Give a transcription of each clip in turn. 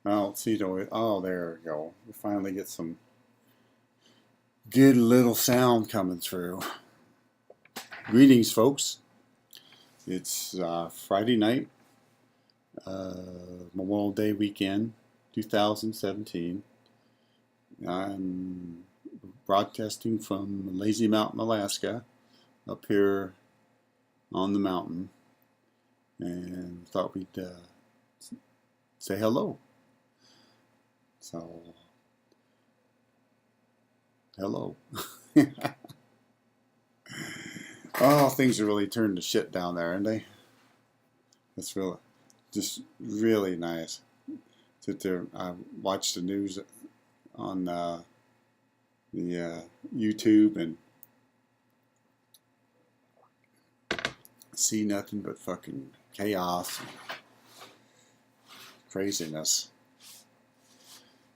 I don't see the. Oh, there we go. We finally get some good little sound coming through. Greetings, folks. It's Friday night, Memorial Day weekend, 2017. I'm broadcasting from Lazy Mountain, Alaska, up here on the mountain, and thought we'd say hello. So, hello. Oh, things are really turned to shit down there, aren't they? It's really, just really nice. Sit there, I watch the news on the YouTube and see nothing but fucking chaos and craziness.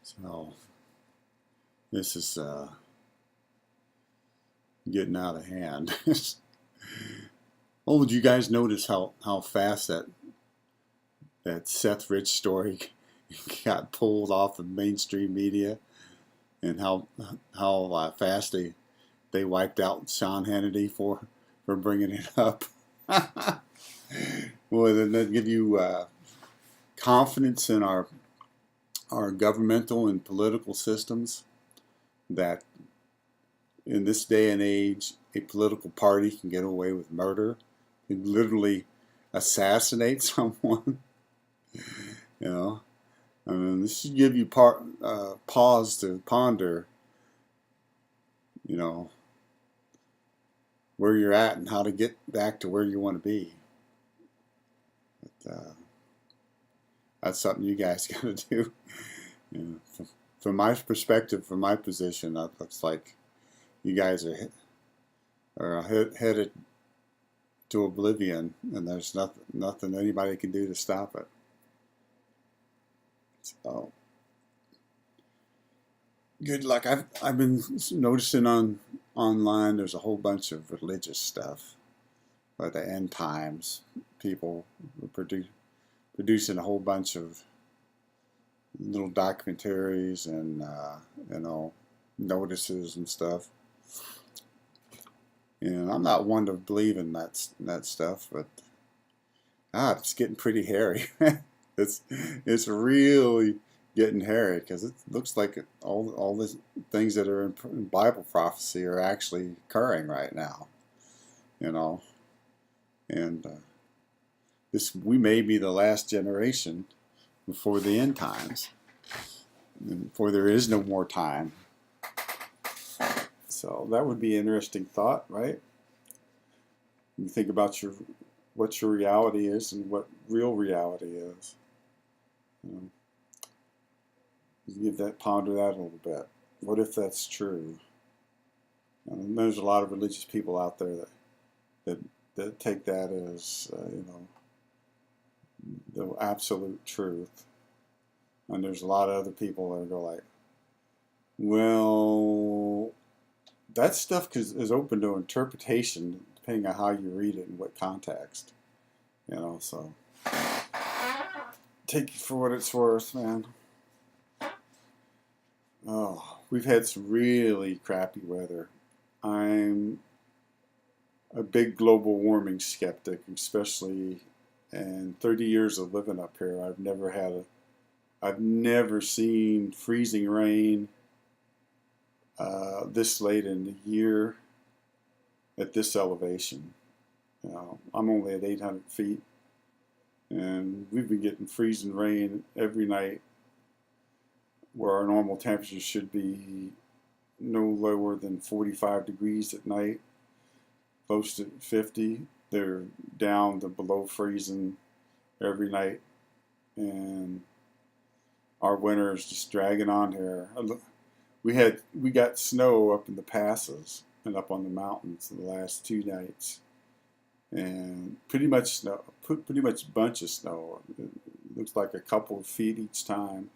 So this is getting out of hand. Oh, did you guys notice how fast that Seth Rich story got pulled off of mainstream media, and how fast they wiped out Sean Hannity for bringing it up? Well, then that give you confidence in our governmental and political systems, that in this day and age, a political party can get away with murder, can literally assassinate someone. You know, I mean, this should give you pause to ponder, you know, where you're at and how to get back to where you want to be. But, that's something you guys got to do. You know, from my perspective, from my position, that looks like you guys are headed to oblivion, and there's nothing anybody can do to stop it. So, good luck. I've been noticing online there's a whole bunch of religious stuff, by the end times. People are producing a whole bunch of little documentaries and notices and stuff. And I'm not one to believe in that stuff, but it's getting pretty hairy. it's really getting hairy, because it looks like all the things that are in Bible prophecy are actually occurring right now. You know, and we may be the last generation before the end times, before there is no more time. So that would be an interesting thought, right? You think about what your reality is and what real reality is. You ponder that a little bit. What if that's true? And there's a lot of religious people out there that take that as the absolute truth. And there's a lot of other people that go like, well, that stuff is open to interpretation depending on how you read it and what context. So take it for what it's worth, man. Oh, we've had some really crappy weather. I'm a big global warming skeptic, especially in 30 years of living up here. I've never seen freezing rain this late in the year at this elevation. I'm only at 800 feet, and we've been getting freezing rain every night, where our normal temperature should be no lower than 45 degrees at night, close to 50. They're down to below freezing every night, and our winter is just dragging on here. We got snow up in the passes and up on the mountains the last 2 nights, and pretty much bunch of snow. It looks like a couple of feet each time.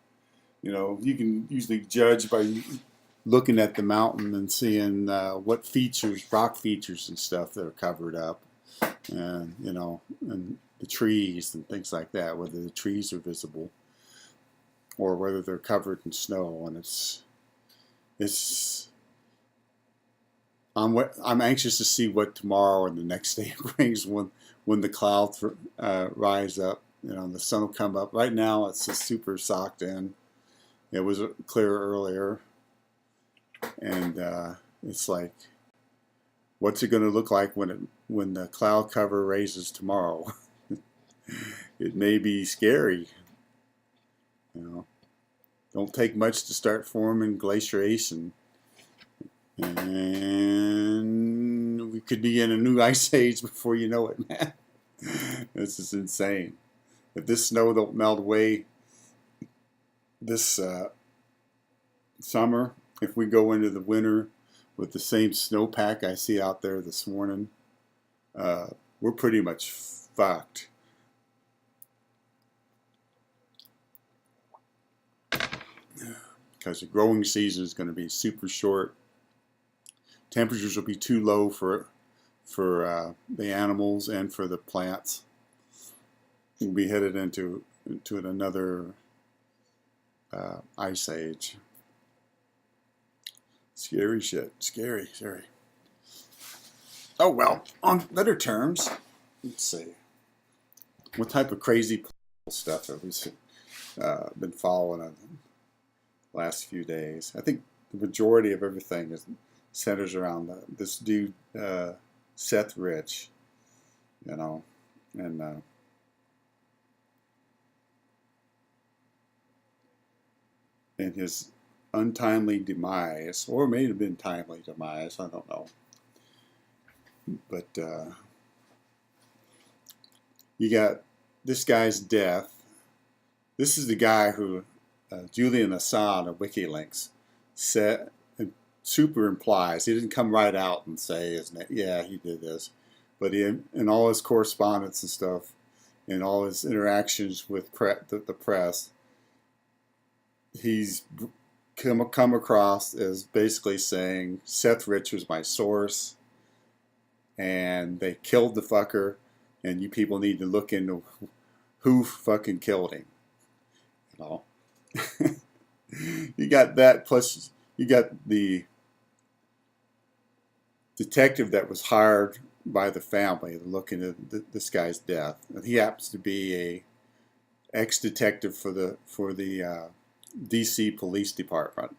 You can usually judge by looking at the mountain and seeing what rock features and stuff that are covered up, and and the trees and things like that, whether the trees are visible. or whether they're covered in snow. And I'm anxious to see what tomorrow and the next day brings when the clouds rise up. The sun will come up. Right now, it's just super socked in. It was clear earlier, and it's like, what's it going to look like when the cloud cover raises tomorrow? It may be scary. Don't take much to start forming glaciation, and we could be in a new ice age before you know it, man. This is insane. If this snow don't melt away this summer, if we go into the winter with the same snowpack I see out there this morning, we're pretty much fucked. Because the growing season is going to be super short. Temperatures will be too low for the animals and for the plants. We'll be headed into another ice age. Scary shit. Scary. Oh well, on better terms, let's see. What type of crazy stuff have we been following in the last few days? I think the majority of everything centers around this dude, Seth Rich, and his untimely demise, or it may have been timely demise, I don't know. But you got this guy's death. This is the guy who Julian Assange of WikiLeaks said, super implies. He didn't come right out and say, yeah, he did this. But in all his correspondence and stuff, in all his interactions with the press, he's come across as basically saying, Seth Rich was my source, and they killed the fucker, and you people need to look into who fucking killed him. You got that, plus you got the detective that was hired by the family to look into this guy's death. And he happens to be a ex-detective for the DC Police Department.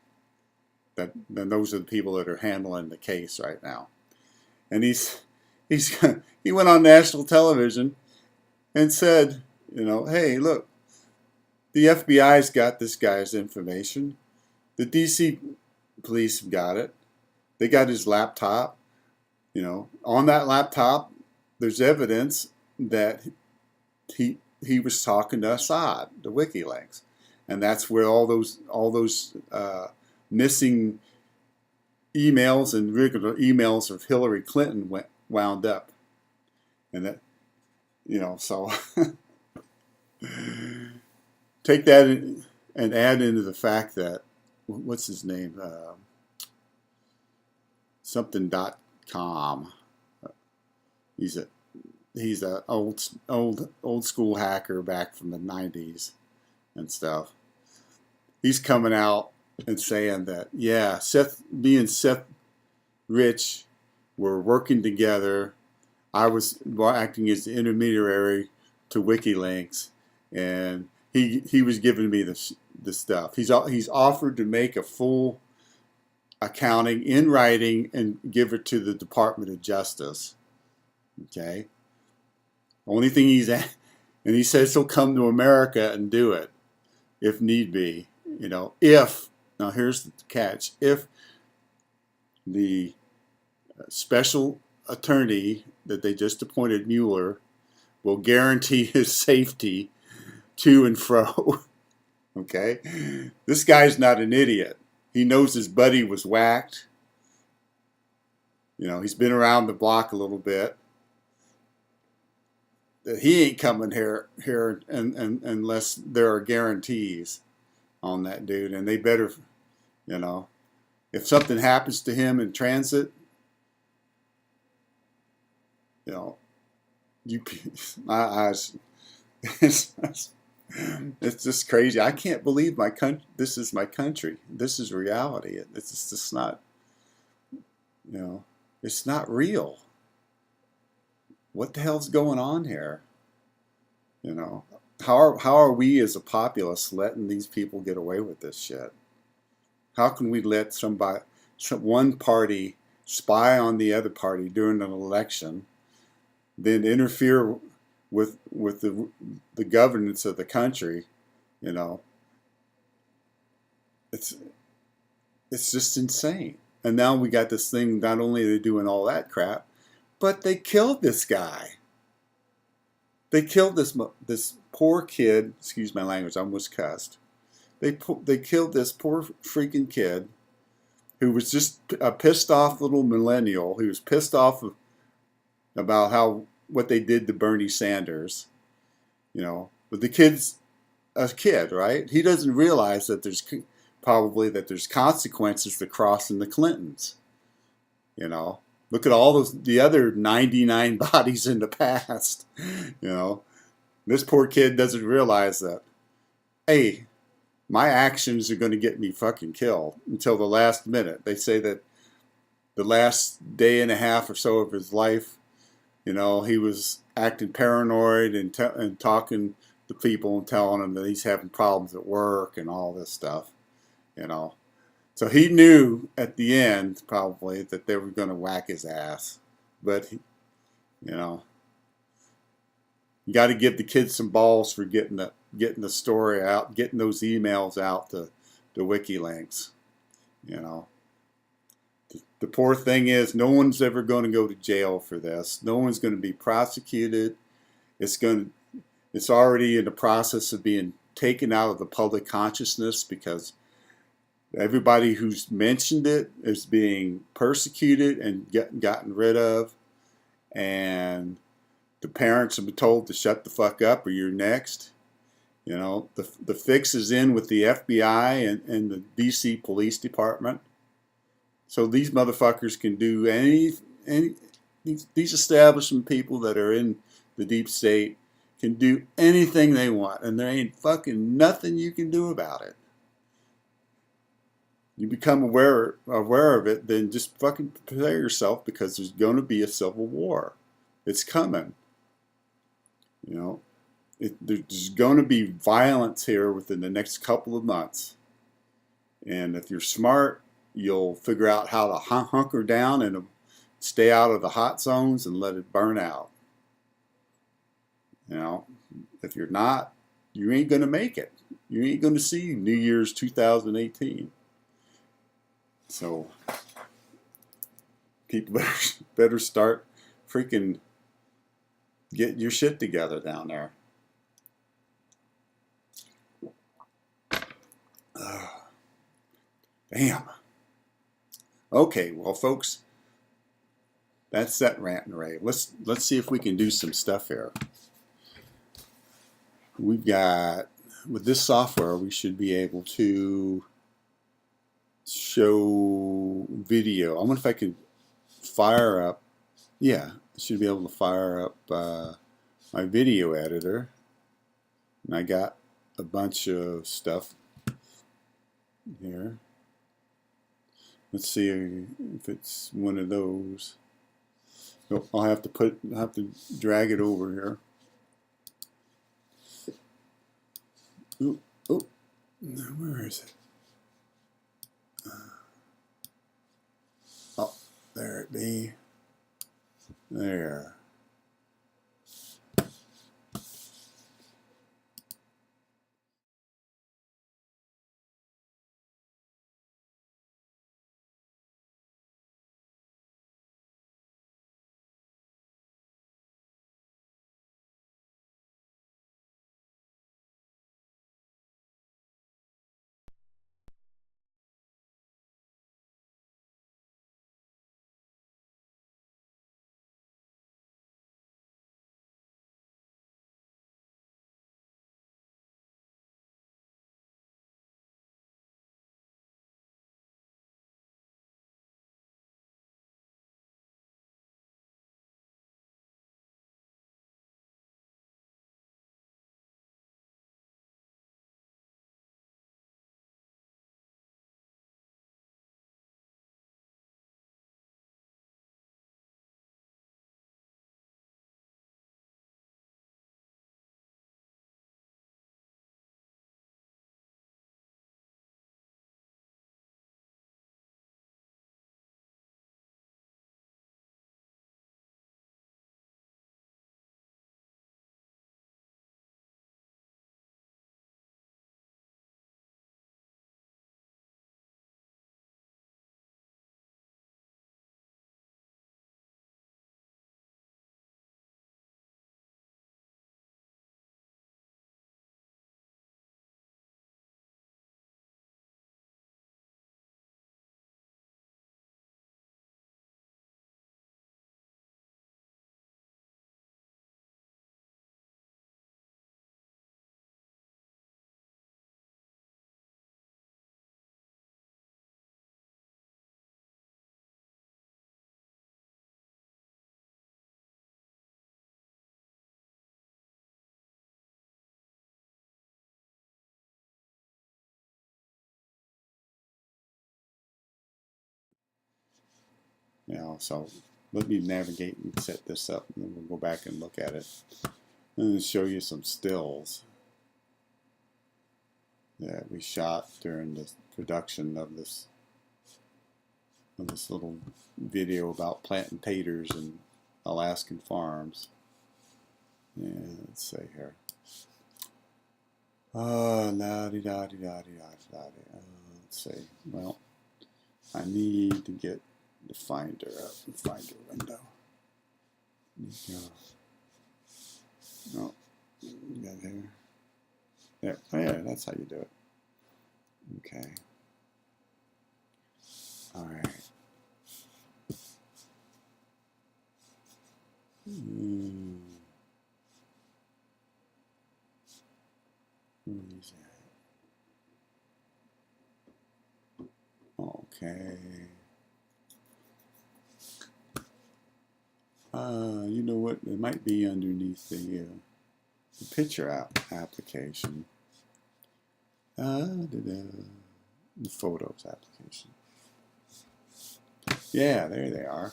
And those are the people that are handling the case right now. And he went on national television and said, hey, look, the FBI's got this guy's information. The DC police got it. They got his laptop. On that laptop, there's evidence that he was talking to Assad, the WikiLeaks, and that's where all those missing emails and regular emails of Hillary Clinton wound up, and that so take that and add into the fact that what's his name, something.com. He's a old school hacker back from the 90s and stuff. He's coming out and saying that, yeah, me and Seth Rich were working together. I was acting as the intermediary to WikiLeaks, and he was giving me the stuff. He's offered to make a full accounting in writing and give it to the Department of Justice. Okay. Only thing and he says he'll come to America and do it if need be. Now here's the catch: if the special attorney that they just appointed, Mueller, will guarantee his safety to and fro. Okay, this guy's not an idiot. He knows his buddy was whacked. He's been around the block a little bit. That he ain't coming here unless there are guarantees on that dude, and they better, if something happens to him in transit, my eyes, It's just crazy. I can't believe my country. This is my country. This is reality. It's just not, you know, it's not real. What the hell's going on here? You know, how are we as a populace letting these people get away with this shit? How can we let one party spy on the other party during an election, then interfere with the governance of the country? You know, it's it's just insane. And now we got this thing. Not only are they doing all that crap, but they killed this guy. They killed this poor kid. Excuse my language. I almost cussed. They killed this poor freaking kid who was just a pissed off little millennial. He was pissed off about what they did to Bernie Sanders. You know, but the kid's a kid, right? He doesn't realize that there's consequences to crossing the Clintons. You know, look at all the other 99 bodies in the past. You know, this poor kid doesn't realize that, hey, my actions are going to get me fucking killed until the last minute. They say that the last day and a half or so of his life, you know, he was acting paranoid and talking to people and telling them that he's having problems at work and all this stuff, you know. So he knew at the end probably that they were going to whack his ass. But, you know, you got to give the kids some balls for getting the story out, getting those emails out to WikiLeaks. You know, the poor thing is, no one's ever going to go to jail for this. No one's going to be prosecuted. It's already in the process of being taken out of the public consciousness because everybody who's mentioned it is being persecuted and gotten rid of, and the parents have been told to shut the fuck up or you're next. You know, the fix is in with the FBI and the DC Police Department. So these motherfuckers can do these establishment people that are in the deep state can do anything they want, and there ain't fucking nothing you can do about it. You become aware of it, then just fucking prepare yourself because there's going to be a civil war. It's coming. You know, there's going to be violence here within the next couple of months. And if you're smart, you'll figure out how to hunker down and stay out of the hot zones and let it burn out. You know, if you're not, you ain't going to make it. You ain't going to see New Year's 2018. So people better start freaking getting your shit together down there. Damn. Okay, well, folks, that's that rant and rave. Let's see if we can do some stuff here. We've got, with this software, we should be able to show video. I wonder if I can fire up. Yeah, I should be able to fire up my video editor. And I got a bunch of stuff here. Let's see if it's one of those. So I'll have to drag it over here. Ooh, oh, where is it? Oh, there it be. There. You know, so let me navigate and set this up, and then we'll go back and look at it and show you some stills that we shot during the production of this little video about planting taters in Alaskan farms. Yeah, let's see here. Let's see. Well, I need to get the finder up, the finder window. No, you got here. There. Oh yeah, that's how you do it. Okay. All right. Where's that? Okay. You know what? It might be underneath the picture application. The photos application. Yeah, there they are.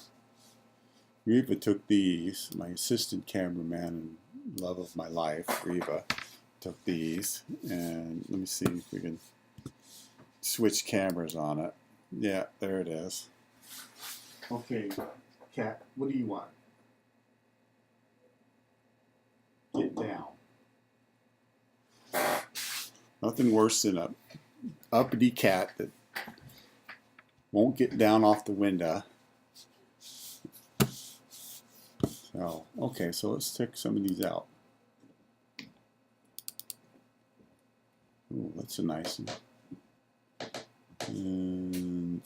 Reva took these. My assistant cameraman and love of my life, Reva, took these. And let me see if we can switch cameras on it. Yeah, there it is. Okay, Kat, what do you want? Get down. Nothing worse than a uppity cat that won't get down off the window. So, okay, so let's check some of these out. Ooh, that's a nice one. And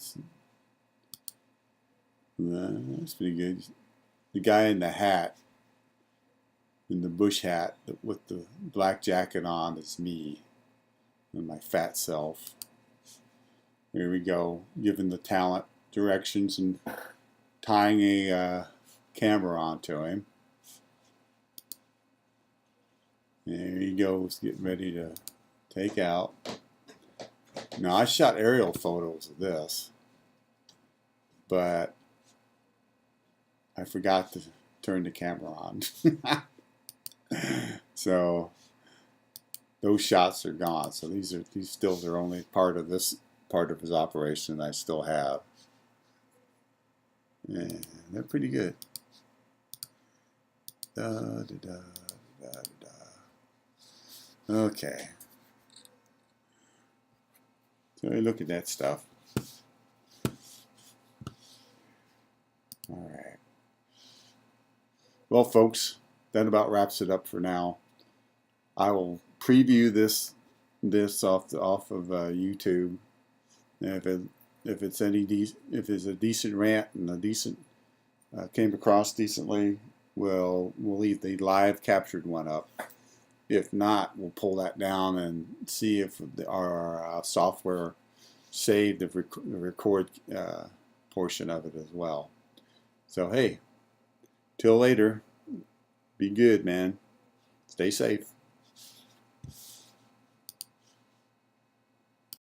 that's pretty good. The guy in the hat, in the bush hat with the black jacket on, is me and my fat self. Here we go, giving the talent directions and tying a camera onto him. There he goes, getting ready to take out. Now, I shot aerial photos of this, but I forgot to turn the camera on. So those shots are gone. So these stills are only part of this part of his operation that I still have. Yeah, they're pretty good. Okay. So look at that stuff. All right. Well, folks, that about wraps it up for now. I will preview this off of YouTube. And if it's a decent rant and a decent came across decently, we'll leave the live captured one up. If not, we'll pull that down and see if our software saved the record portion of it as well. So hey, till later, be good, man. Stay safe.